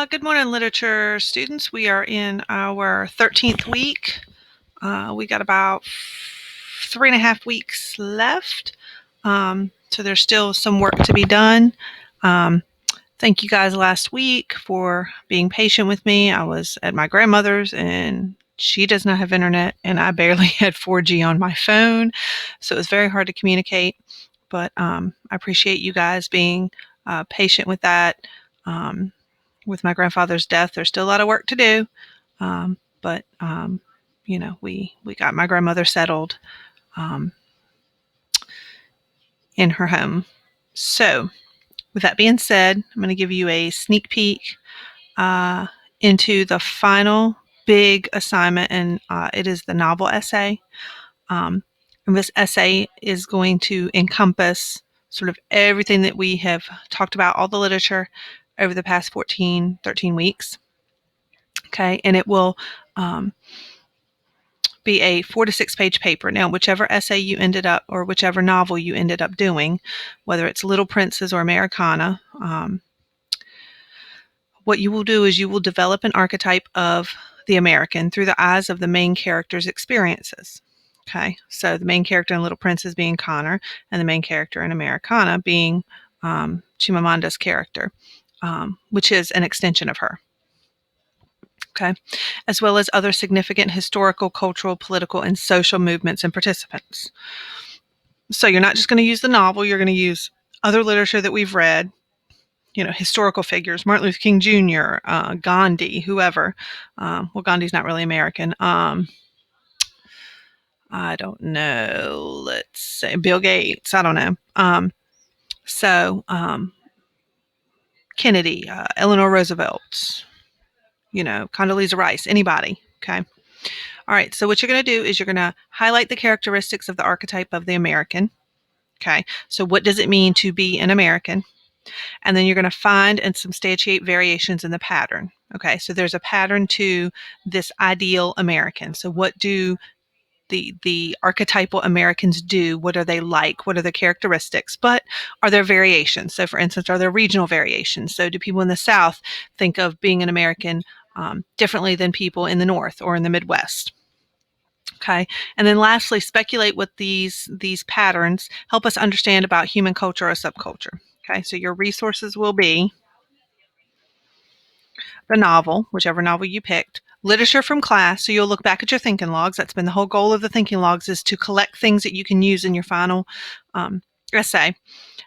Good morning, literature students. We are in our 13th week. We got about 3.5 weeks left, so there's still some work to be done. Thank you guys last week for being patient with me. I was at my grandmother's and she does not have internet, and I barely had 4G on my phone, so it was very hard to communicate. But I appreciate you guys being patient with that. With my grandfather's death, there's still a lot of work to do, but we got my grandmother settled um, in her home. So, with that being said, I'm going to give you a sneak peek uh, into the final big assignment, and it is the novel essay. And this essay is going to encompass sort of everything that we have talked about, all the literature over the past 13 weeks. Okay, and it will be a 4 to 6 page paper. Now, whichever essay you ended up, or whichever novel you ended up doing, whether it's Little Princes or Americana, what you will do is you will develop an archetype of the American through the eyes of the main character's experiences. Okay, so the main character in Little Princes being Connor, and the main character in Americana being Chimamanda's character, which is an extension of her. Okay, as well as other significant historical, cultural, political, and social movements and participants. So you're not just going to use the novel, you're going to use other literature that we've read, historical figures, Martin Luther King Jr., Gandhi, whoever. Well, Gandhi's not really American. I don't know. Let's say Bill Gates. I don't know. Kennedy, Eleanor Roosevelt, Condoleezza Rice, anybody. Okay. All right. So what you're going to do is you're going to highlight the characteristics of the archetype of the American. Okay. So what does it mean to be an American? And then you're going to find and substantiate variations in the pattern. Okay, so there's a pattern to this ideal American. So what do the archetypal Americans do? What are they like? What are the characteristics? But are there variations? So for instance, are there regional variations? So do people in the South think of being an American differently than people in the North or in the Midwest? Okay, and then lastly, speculate what these patterns help us understand about human culture or subculture. Okay, so your resources will be the novel, whichever novel you picked, literature from class, so you'll look back at your thinking logs. That's been the whole goal of the thinking logs, is to collect things that you can use in your final essay.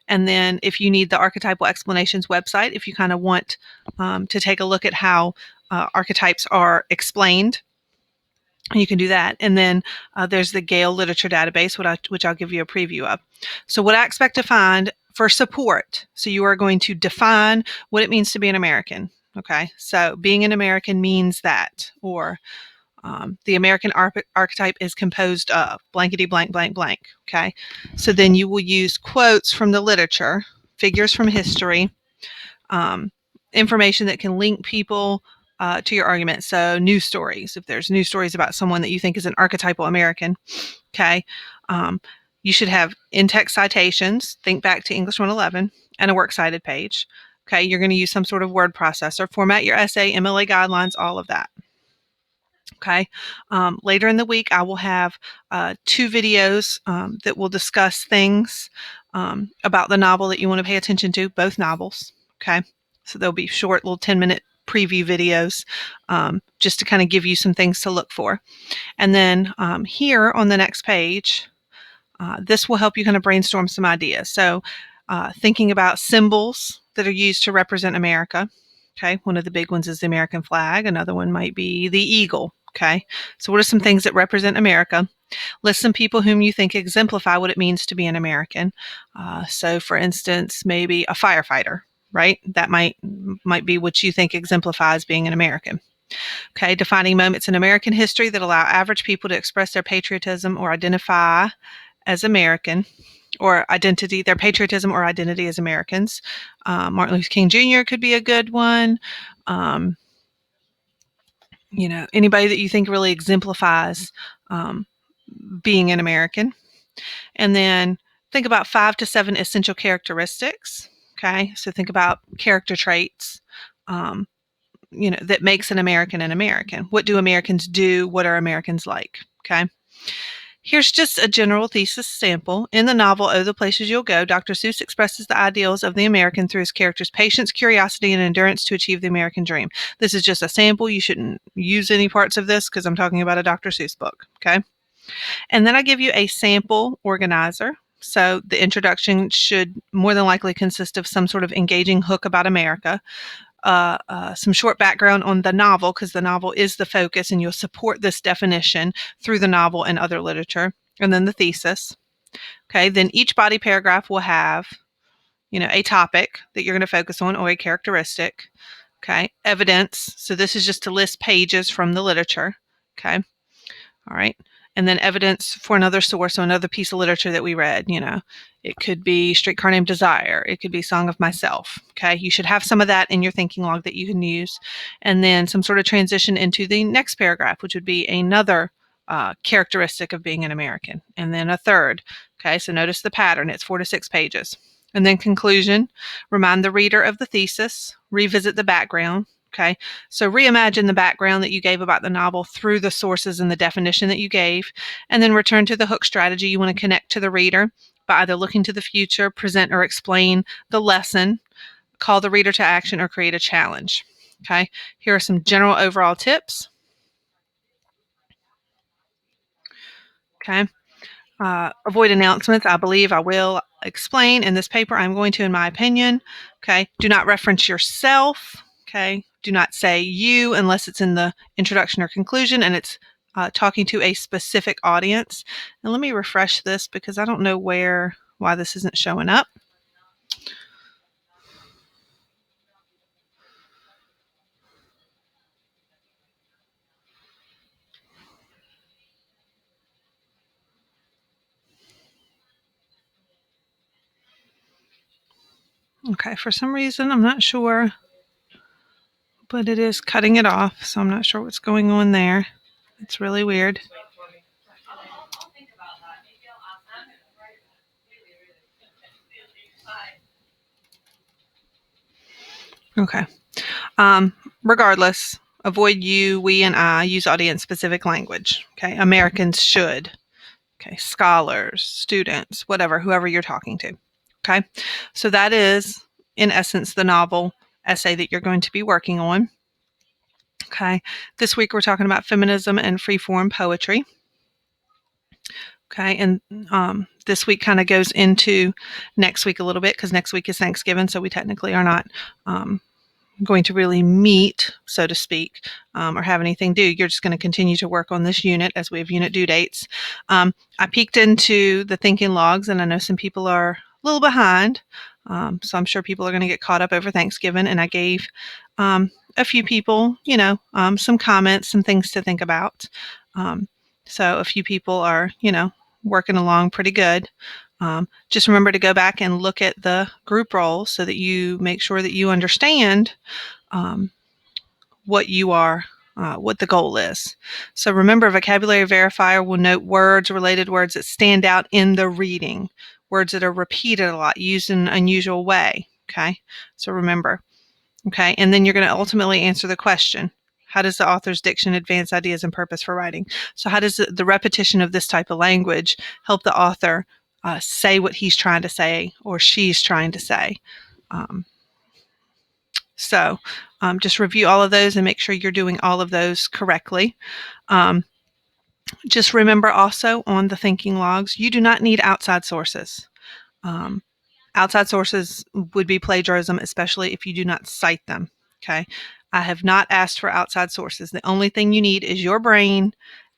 And then if you need the Archetypal Explanations website, if you kind of want to take a look at how archetypes are explained, you can do that. And then there's the Gale Literature Database, which I'll give you a preview of. So what I expect to find for support, so you are going to define what it means to be an American. Okay, so being an American means that, or the American archetype is composed of blankety blank blank blank. Okay, so then you will use quotes from the literature, figures from history, information that can link people to your argument. So news stories, if there's news stories about someone that you think is an archetypal American, okay, you should have in-text citations, think back to English 111, and a works cited page. Okay, you're going to use some sort of word processor, format your essay, MLA guidelines, all of that. Okay, later in the week, I will have 2 videos that will discuss things about the novel that you want to pay attention to, both novels. Okay, so they'll be short, little 10-minute preview videos just to kind of give you some things to look for. And then here on the next page, this will help you kind of brainstorm some ideas. So thinking about symbols that are used to represent America. Okay, one of the big ones is the American flag. Another one might be the eagle. Okay, so what are some things that represent America? List some people whom you think exemplify what it means to be an American. So for instance, maybe a firefighter, right? That might be what you think exemplifies being an American. Okay, defining moments in American history that allow average people to express their patriotism or identify as American, or identity, their patriotism or identity as Americans. Martin Luther King Jr. could be a good one. Anybody that you think really exemplifies being an American. And then think about 5 to 7 essential characteristics. Okay, so think about character traits that makes an American an American. What do Americans do? What are Americans like? Okay. Here's just a general thesis sample. In the novel, Oh, the Places You'll Go, Dr. Seuss expresses the ideals of the American through his characters' patience, curiosity, and endurance to achieve the American dream. This is just a sample. You shouldn't use any parts of this because I'm talking about a Dr. Seuss book. Okay. And then I give you a sample organizer. So the introduction should more than likely consist of some sort of engaging hook about America, some short background on the novel, because the novel is the focus, and you'll support this definition through the novel and other literature, and then the thesis. Okay, then each body paragraph will have, a topic that you're going to focus on or a characteristic. Okay, evidence. So this is just to list pages from the literature. Okay, all right. And then evidence for another source, so another piece of literature that we read. It could be Streetcar Named Desire. It could be Song of Myself. Okay, you should have some of that in your thinking log that you can use. And then some sort of transition into the next paragraph, which would be another characteristic of being an American. And then a third. Okay, so notice the pattern. It's 4 to 6 pages. And then conclusion, remind the reader of the thesis, revisit the background. Okay, so reimagine the background that you gave about the novel through the sources and the definition that you gave, and then return to the hook strategy. You want to connect to the reader by either looking to the future, present or explain the lesson, call the reader to action, or create a challenge. Okay, here are some general overall tips. Okay, avoid announcements. I believe I will explain in this paper. I'm going to, in my opinion. Okay, do not reference yourself. Okay, do not say you unless it's in the introduction or conclusion and it's talking to a specific audience. And let me refresh this because I don't know why this isn't showing up. Okay, for some reason, I'm not sure, but it is cutting it off, so I'm not sure what's going on there. It's really weird. Okay. Regardless, avoid you, we, and I. Use audience-specific language. Okay, Americans should. Okay, scholars, students, whatever, whoever you're talking to. Okay, so that is, in essence, the novel essay that you're going to be working on. Okay, this week we're talking about feminism and free-form poetry. Okay, and this week kind of goes into next week a little bit because next week is Thanksgiving, so we technically are not going to really meet, so to speak, or have anything due. You're just going to continue to work on this unit as we have unit due dates. I peeked into the thinking logs, and I know some people are a little behind, so I'm sure people are going to get caught up over Thanksgiving, and I gave a few people, some comments, some things to think about. So a few people are, working along pretty good. Just remember to go back and look at the group roles so that you make sure that you understand what the goal is. So remember, vocabulary verifier will note words, related words that stand out in the reading, words that are repeated a lot, used in an unusual way. Okay, so remember. Okay, and then you're going to ultimately answer the question. How does the author's diction advance ideas and purpose for writing? So how does the repetition of this type of language help the author say what he's trying to say or she's trying to say? So just review all of those and make sure you're doing all of those correctly. Just remember also on the thinking logs, you do not need outside sources. Outside sources would be plagiarism, especially if you do not cite them. Okay. I have not asked for outside sources. The only thing you need is your brain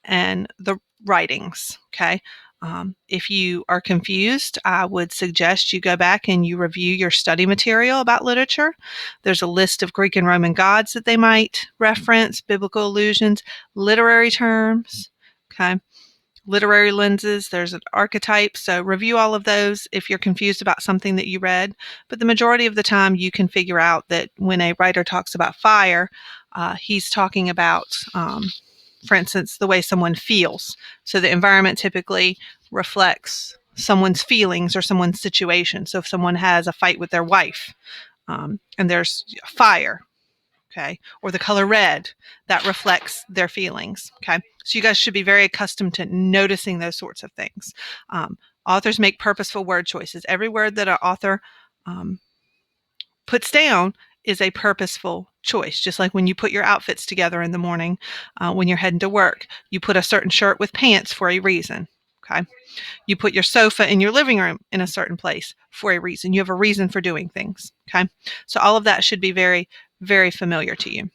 and the writings. Okay. If you are confused, I would suggest you go back and you review your study material about literature. There's a list of Greek and Roman gods that they might reference, biblical allusions, literary terms. Okay. Literary lenses, there's an archetype, so review all of those if you're confused about something that you read. But the majority of the time you can figure out that when a writer talks about fire, he's talking about, for instance, the way someone feels. So the environment typically reflects someone's feelings or someone's situation. So if someone has a fight with their wife and there's fire, okay, or the color red, that reflects their feelings, okay? So you guys should be very accustomed to noticing those sorts of things. Authors make purposeful word choices. Every word that an author puts down is a purposeful choice. Just like when you put your outfits together in the morning, when you're heading to work, you put a certain shirt with pants for a reason, okay? You put your sofa in your living room in a certain place for a reason. You have a reason for doing things, okay? So all of that should be very, very familiar to you.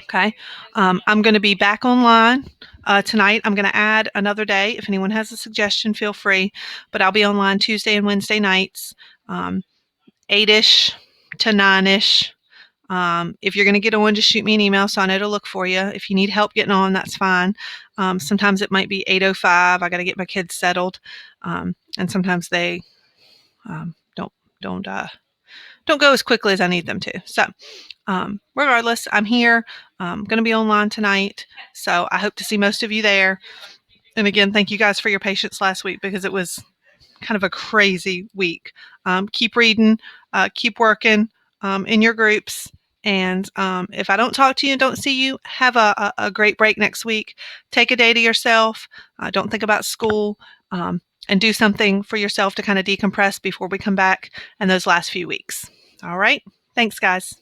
Okay, I'm going to be back online tonight. I'm going to add another day. If anyone has a suggestion, feel free. But I'll be online Tuesday and Wednesday nights, 8-ish to 9-ish. If you're going to get on, just shoot me an email so I know to look for you. If you need help getting on, that's fine. Sometimes it might be 8:05. I got to get my kids settled, and sometimes they don't go as quickly as I need them to. So, regardless, I'm here. I'm going to be online tonight, so I hope to see most of you there. And again, thank you guys for your patience last week because it was kind of a crazy week. Keep reading, keep working in your groups. And if I don't talk to you and don't see you, have a great break next week. Take a day to yourself. Don't think about school. And do something for yourself to kind of decompress before we come back in those last few weeks. All right. Thanks, guys.